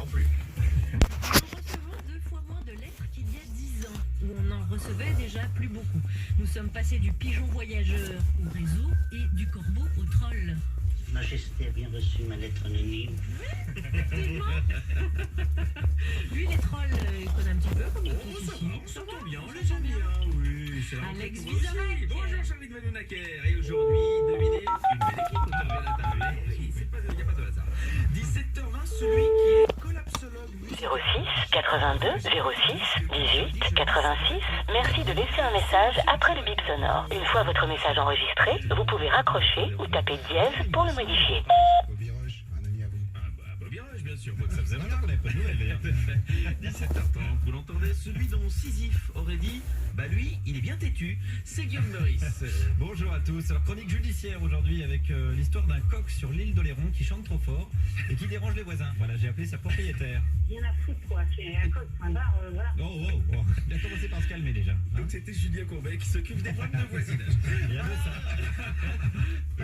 En plus. Nous recevons 2 fois moins de lettres qu'il y a 10 ans, où on en recevait déjà plus beaucoup. Nous sommes passés du pigeon voyageur au réseau et du corbeau au troll. Majesté a bien reçu ma lettre anonyme. Effectivement. Lui, les trolls, il connaît un petit peu, comme nous tous ici. Ça tombe bien, on les aime bien, oui. C'est la Alex rentrée pour vous aussi. Vizorek. Bonjour Charlie Vanunacker. Et aujourd'hui, devinez, une belle équipe autour de la table. Oui, il n'y a pas de hasard. 17h20, celui qui est collapsologue. 06 82 06 18 86. Merci de laisser un message après le bip sonore. Une fois votre message enregistré, vous pouvez raccrocher ou taper dièse pour le modifier. Bobby Roche, un ami à vous. Bobby Roche, bien sûr. Ça faisait longtemps qu'on n'avait pas de nouvelles d'ailleurs. 17h30, vous l'entendez, celui dont Sisyphe aurait dit bah lui, il est bien têtu, c'est Guillaume Meurice. Bonjour à tous. Alors, chronique judiciaire aujourd'hui avec l'histoire d'un coq sur l'île d'Oléron qui chante trop fort et qui dérange les voisins. Voilà, j'ai appelé sa propriétaire. Rien à foutre, quoi. C'est un code, un bar, voilà. Oh. Il a commencé par se calmer déjà. Hein. Donc c'était Julien Courbet qui s'occupe des problèmes de voisinage. Il y a de ça.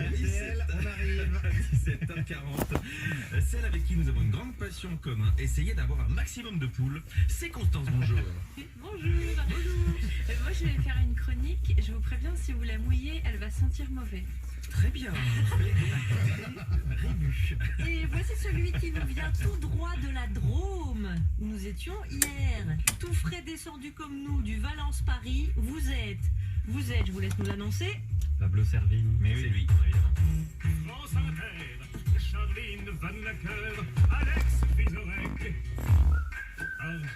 RTL, on arrive. 17h40. Celle avec qui nous avons une grande passion en commun, essayer d'avoir un maximum de poules, c'est Constance. Bonjour. Bonjour. Moi, je vais faire une chronique. Je vous préviens, si vous la mouillez, elle va sentir mauvais. Très bien. Et voici celui qui nous vient tout droit de la Drôme, où nous étions hier. Tout frais descendu comme nous du Valence-Paris. Vous êtes, je vous laisse nous l'annoncer. Pablo Servigne. Mais c'est lui, évidemment. France Inter, Charline Vanunacker, Alex Vizorek,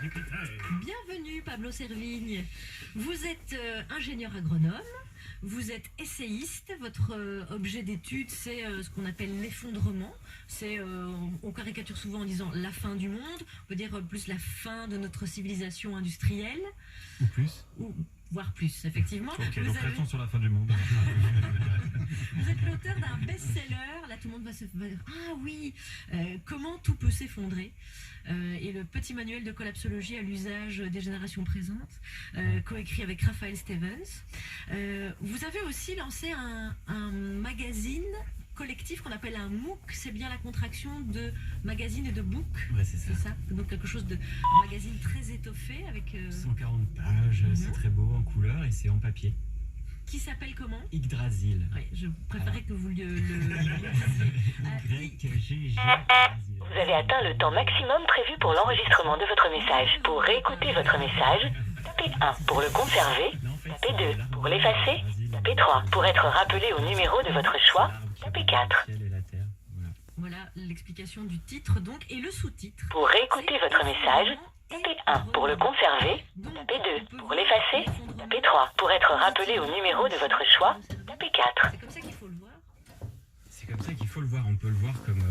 Jupiter. Bienvenue Pablo Servigne. Vous êtes ingénieur agronome, vous êtes essayiste, votre objet d'étude c'est ce qu'on appelle l'effondrement. C'est, on caricature souvent en disant la fin du monde, on peut dire plus la fin de notre civilisation industrielle. Ou plus. Voire plus, effectivement. Ok, donc restons sur la fin du monde. Vous êtes l'auteur d'un best-seller, là tout le monde va dire ah oui, comment tout peut s'effondrer, et le petit manuel de collapsologie à l'usage des générations présentes, coécrit avec Raphaël Stevens. Vous avez aussi lancé un magazine collectif qu'on appelle un MOOC, c'est bien la contraction de magazine et de book. Ouais, c'est ça. Donc quelque chose de un magazine très étoffé avec 140 pages, c'est très beau en couleur et c'est en papier. qui s'appelle comment? Yggdrasil. Oui, je préférais que vous le YGG. Vous avez atteint le temps maximum prévu pour l'enregistrement de votre message. Pour réécouter votre message, tapez 1 pour le conserver, tapez 2 pour l'effacer, tapez 3 pour être rappelé au numéro de votre choix, tapez 4. Voilà l'explication du titre donc et le sous-titre. Pour réécouter votre message, tapez 1 pour le conserver, tapez 2 pour l'effacer, tapez 3 pour être rappelé au numéro de votre choix, tapez 4. C'est comme ça qu'il faut le voir. C'est comme ça qu'il faut le voir, on peut le voir comme...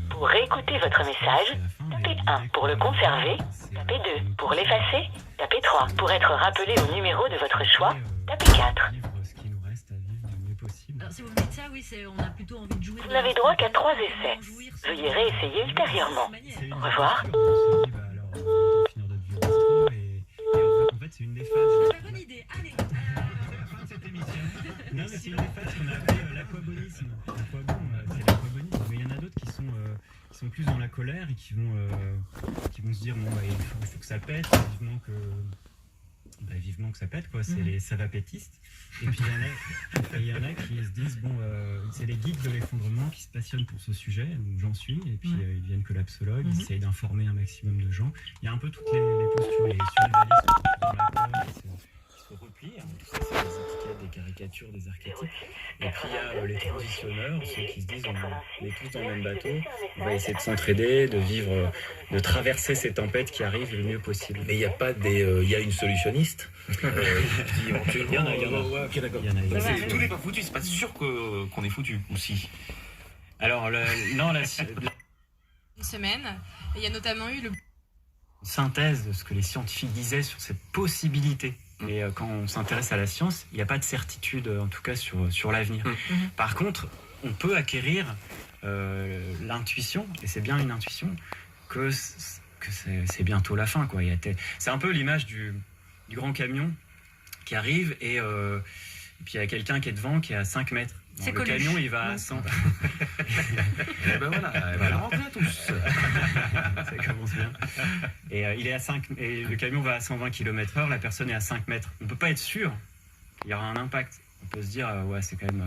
Pour réécouter votre message, tapez 1 pour le conserver, tapez 2 pour l'effacer, tapez 3 pour être rappelé au numéro de votre choix, tapez 4. Ce qui nous reste à vivre le mieux possible. Alors si vous me dites ça, oui, on a plutôt envie de jouer. Vous n'avez droit qu'à 3 essais. Veuillez réessayer ultérieurement. Au revoir. On se dit, bah alors, on va finir notre vie au bistrot et en fait c'est une des phases... Très bonne idée, allez. C'est la fin de cette émission. Non mais c'est une des phases qu'on a appelée l'aquabonisme. L'aquabon, c'est l'aquabonisme. Mais il y en a d'autres qui sont plus dans la colère et qui vont se dire bon bah il faut que ça pète, vivement que ça pète quoi, c'est les savapétistes. Et puis il y en a qui se disent bon c'est les geeks de l'effondrement qui se passionnent pour ce sujet, donc j'en suis, et puis ils deviennent collapsologues, ils essayent d'informer un maximum de gens. Il y a un peu toutes les postures, les survivalistes dans la peur qui se replient, tout ça c'est des étiquettes, des caricatures, des archétypes. Et puis il y a les transitionneurs, ceux qui se disent on est tous dans le même bateau, on va essayer de s'entraider, de vivre, de traverser ces tempêtes qui arrivent le mieux possible. Mais il n'y a pas il y a une solutionniste qui Il y en a. Ok, d'accord. Tout n'est pas foutu, c'est pas sûr qu'on est foutu aussi. Alors, Une semaine, et il y a notamment eu le synthèse de ce que les scientifiques disaient sur cette possibilité. Mais quand on s'intéresse à la science, il n'y a pas de certitude, en tout cas, sur l'avenir. Par contre, on peut acquérir l'intuition, et c'est bien une intuition, que c'est bientôt la fin, quoi. C'est un peu l'image du grand camion qui arrive et puis il y a quelqu'un qui est devant qui est à 5 mètres. Bon, le camion il va à 100. Et ben voilà, elle va la rentrer à tous. Ça commence bien. Et il est à 5, et le camion va à 120 km/h, la personne est à 5 mètres. On ne peut pas être sûr qu'il y aura un impact. On peut se dire, ouais, c'est quand même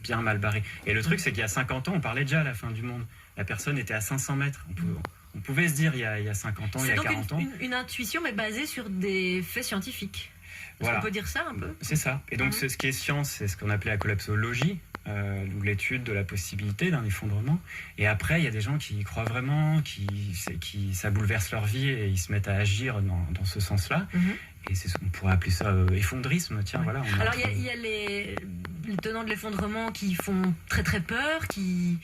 bien mal barré. Et le truc, c'est qu'il y a 50 ans, on parlait déjà à la fin du monde. La personne était à 500 mètres. On pouvait se dire, il y a 50 ans, il y a 40 ans. C'est donc une intuition, mais basée sur des faits scientifiques. Voilà. On peut dire ça un peu. C'est ça. Et donc, ce qui est science, c'est ce qu'on appelait la collapsologie, donc l'étude de la possibilité d'un effondrement. Et après, il y a des gens qui y croient vraiment, ça bouleverse leur vie et ils se mettent à agir dans ce sens-là. Et on pourrait appeler ça effondrisme. Tiens, voilà. Alors, il y a les tenants de l'effondrement qui font très très peur, qui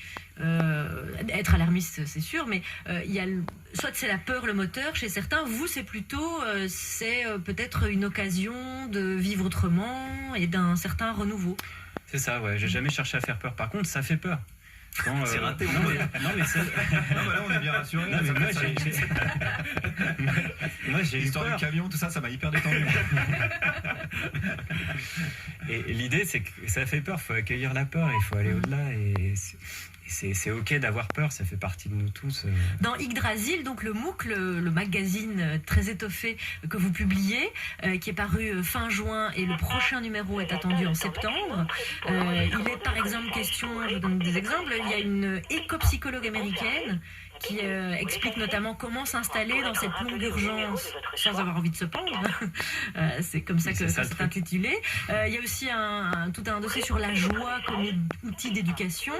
être alarmiste, c'est sûr, mais il y a soit c'est la peur, le moteur chez certains. Vous, c'est plutôt peut-être une occasion de vivre autrement et d'un certain renouveau. C'est ça, ouais. J'ai jamais cherché à faire peur. Par contre, ça fait peur. C'est raté. Non, mais c'est... non, là, on est bien rassurés. Moi, j'ai l'histoire du camion, tout ça, ça m'a hyper détendu. Et l'idée, c'est que ça fait peur. Il faut accueillir la peur. Il faut aller au-delà. Et c'est ok d'avoir peur. Ça fait partie de nous tous. Dans Yggdrasil, donc le MOOC, le magazine très étoffé que vous publiez, qui est paru fin juin et le prochain numéro est attendu en septembre. Il est par exemple question, je vous donne des exemples, il y a une éco-psychologue américaine qui explique notamment comment s'installer dans cette longue urgence sans avoir envie de se pendre. C'est comme ça que c'est intitulé. Il y a aussi tout un dossier sur la joie comme outil d'éducation,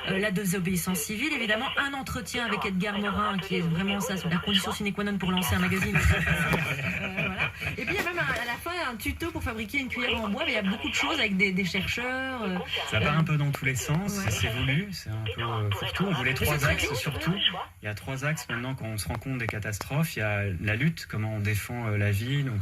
la désobéissance civile, évidemment un entretien avec Edgar Morin qui est vraiment ça, la condition sine qua non pour lancer un magazine. Voilà. Et puis il y a même à la fin un tuto pour fabriquer une cuillère en bois, mais il y a beaucoup de choses avec des chercheurs. Ça part un peu dans tous les sens, c'est voulu, c'est un peu fourre-tout. On voulait 3 axes surtout. Il y a 3 axes maintenant quand on se rend compte des catastrophes. Il y a la lutte, comment on défend la vie, donc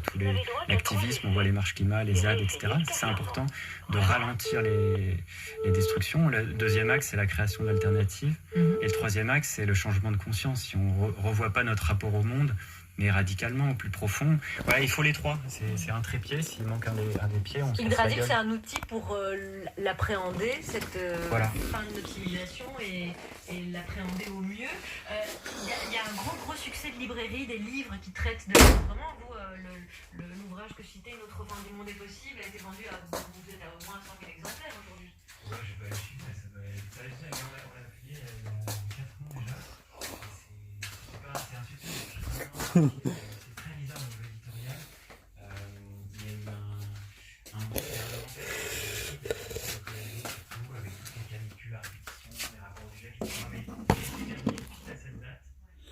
l'activisme, on voit les marches climat, les ZAD, etc. C'est important de ralentir les destructions. Le 2e axe, c'est la création d'alternatives. Et le 3e axe, c'est le changement de conscience. Si on ne revoit pas notre rapport au monde, mais radicalement, au plus profond. Voilà, il faut les 3. C'est un trépied. S'il manque un des pieds, on se casse la gueule. C'est un outil pour l'appréhender, cette fin de notre civilisation et l'appréhender au mieux. Il y a un gros succès de librairie, des livres qui traitent de l'effondrement. Vous, l'ouvrage que je citais, Notre fin du monde est possible, a été vendu à au moins 100 000 exemplaires aujourd'hui. Ouais, je vais pas les chiffres, mais ça doit être... On l'a publié il y a 4 ans déjà. C'est un succès. C'est très bizarre au niveau éditorial. Il y a eu un avec toutes les canicules à répétition, les rapports du jet qui sont mais à cette date,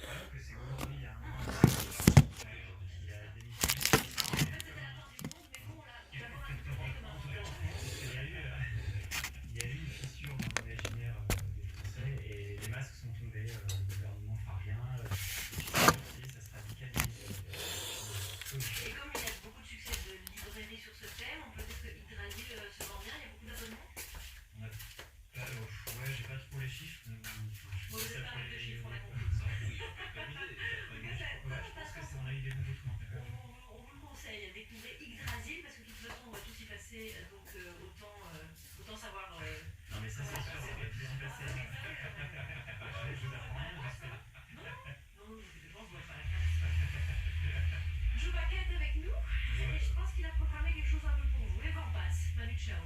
alors que c'est aujourd'hui il y a un an qui a démissionné. Il y a eu une fissure dans l'imaginaire des Français et les masques sont tombés, le gouvernement ne fera rien. Ça se radicalise. Et comme il y a beaucoup de succès de librairie sur ce thème, on peut dire que Yggdrasil se vend bien, il y a beaucoup d'abonnements. Ouais, j'ai pas trop les chiffres. Vous n'avez pas de chiffres, on a compris. Je pense que on a eu des bons retours. On vous le conseille, découvrez Yggdrasil parce que de toute façon on va tous y passer, donc autant savoir. Non mais ça c'est sûr, on va tous y passer. Je vous apprends rien, j'espère. Non, je pense qu'on va faire la classe. Chewbacca est avec nous et je pense qu'il a programmé quelque chose un peu pour vous. Les vents passent. Manu Chao.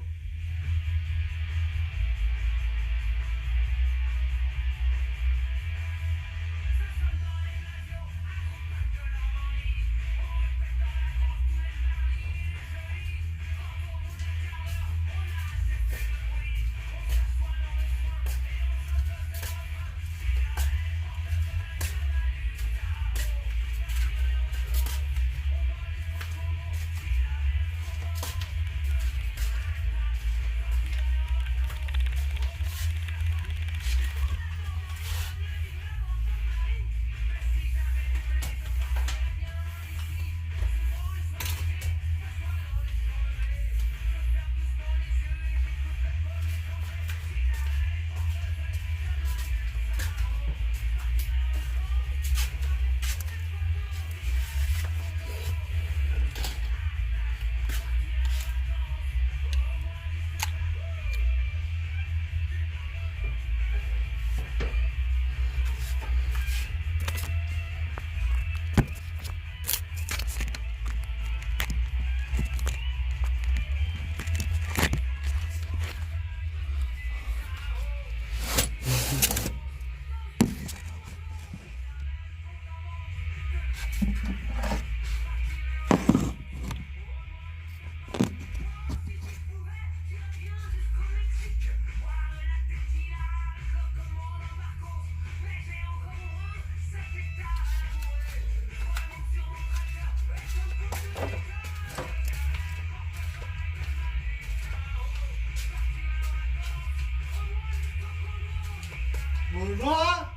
Bonjour.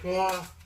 Quoi?